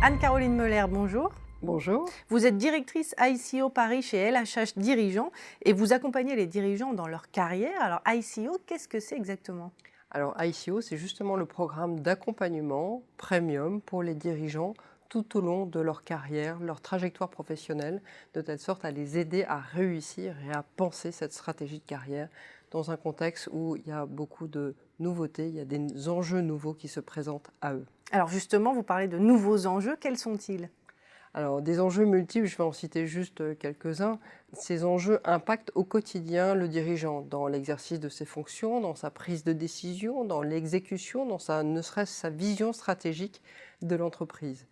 Anne-Caroline Meuler, bonjour. Bonjour. Vous êtes directrice ICO Paris chez LHH Dirigeants et vous accompagnez les dirigeants dans leur carrière. Alors ICO, qu'est-ce que c'est exactement? Alors ICO, c'est justement le programme d'accompagnement premium pour les dirigeants tout au long de leur carrière, leur trajectoire professionnelle, de telle sorte à les aider à réussir et à penser cette stratégie de carrière dans un contexte où il y a beaucoup de nouveautés, il y a des enjeux nouveaux qui se présentent à eux. Alors justement, vous parlez de nouveaux enjeux, quels sont-ils? Alors, des enjeux multiples, je vais en citer juste quelques-uns. Ces enjeux impactent au quotidien le dirigeant dans l'exercice de ses fonctions, dans sa prise de décision, dans l'exécution, ne serait-ce sa vision stratégique de l'entreprise.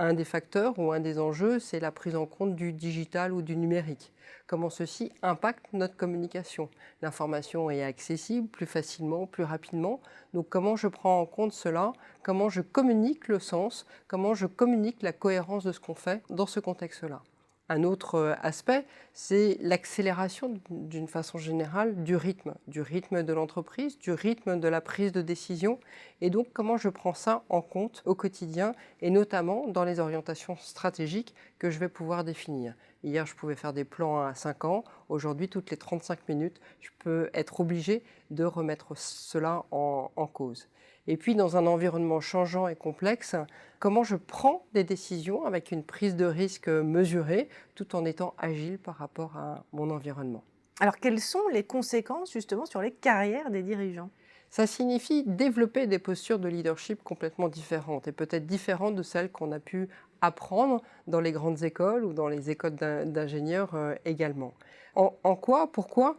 Un des facteurs ou un des enjeux, c'est la prise en compte du digital ou du numérique. Comment ceci impacte notre communication. L'information est accessible plus facilement, plus rapidement. Donc comment je prends en compte cela? Comment je communique le sens? Comment je communique la cohérence de ce qu'on fait dans ce contexte-là? Un autre aspect, c'est l'accélération d'une façon générale du rythme de l'entreprise, du rythme de la prise de décision. Et donc, comment je prends ça en compte au quotidien et notamment dans les orientations stratégiques que je vais pouvoir définir. Hier, je pouvais faire des plans à 5 ans. Aujourd'hui, toutes les 35 minutes, je peux être obligé de remettre cela en cause. Et puis, dans un environnement changeant et complexe, comment je prends des décisions avec une prise de risque mesurée, tout en étant agile par rapport à mon environnement. Alors quelles sont les conséquences justement sur les carrières des dirigeants? Ça signifie développer des postures de leadership complètement différentes et peut-être différentes de celles qu'on a pu apprendre dans les grandes écoles ou dans les écoles d'ingénieurs également. En quoi, pourquoi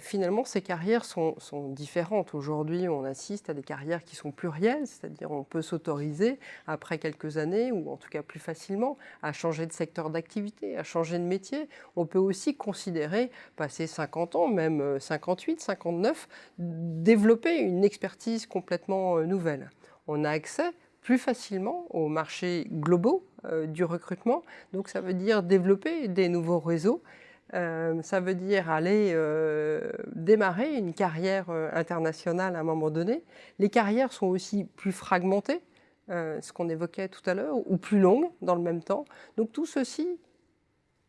finalement ces carrières sont différentes. Aujourd'hui, on assiste à des carrières qui sont plurielles, c'est-à-dire on peut s'autoriser après quelques années ou en tout cas plus facilement à changer de secteur d'activité, à changer de métier. On peut aussi considérer, passer 50 ans, même 58, 59, développer une expertise complètement nouvelle. On a accès plus facilement aux marchés globaux du recrutement. Donc ça veut dire développer des nouveaux réseaux. Ça veut dire aller démarrer une carrière internationale à un moment donné. Les carrières sont aussi plus fragmentées, ce qu'on évoquait tout à l'heure, ou plus longues dans le même temps. Donc tout ceci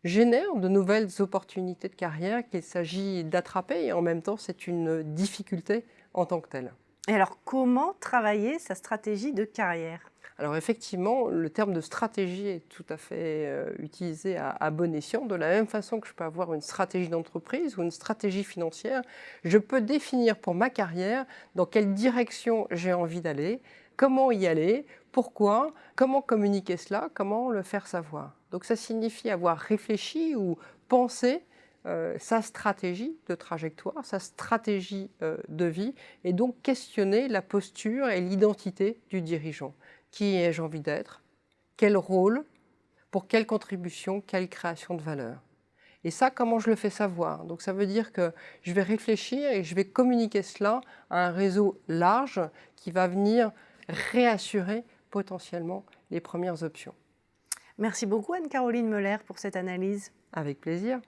génère de nouvelles opportunités de carrière qu'il s'agit d'attraper et en même temps c'est une difficulté en tant que telle. Et alors comment travailler sa stratégie de carrière? Alors effectivement, le terme de stratégie est tout à fait utilisé à bon escient. De la même façon que je peux avoir une stratégie d'entreprise ou une stratégie financière, je peux définir pour ma carrière dans quelle direction j'ai envie d'aller, comment y aller, pourquoi, comment communiquer cela, comment le faire savoir. Donc ça signifie avoir réfléchi ou pensé sa stratégie de trajectoire, sa stratégie de vie, et donc questionner la posture et l'identité du dirigeant. Qui ai-je envie d'être? Quel rôle? Pour quelle contribution? Quelle création de valeur? Et ça, comment je le fais savoir? Donc ça veut dire que je vais réfléchir et je vais communiquer cela à un réseau large qui va venir réassurer potentiellement les premières options. Merci beaucoup Anne-Caroline Meuler pour cette analyse. Avec plaisir.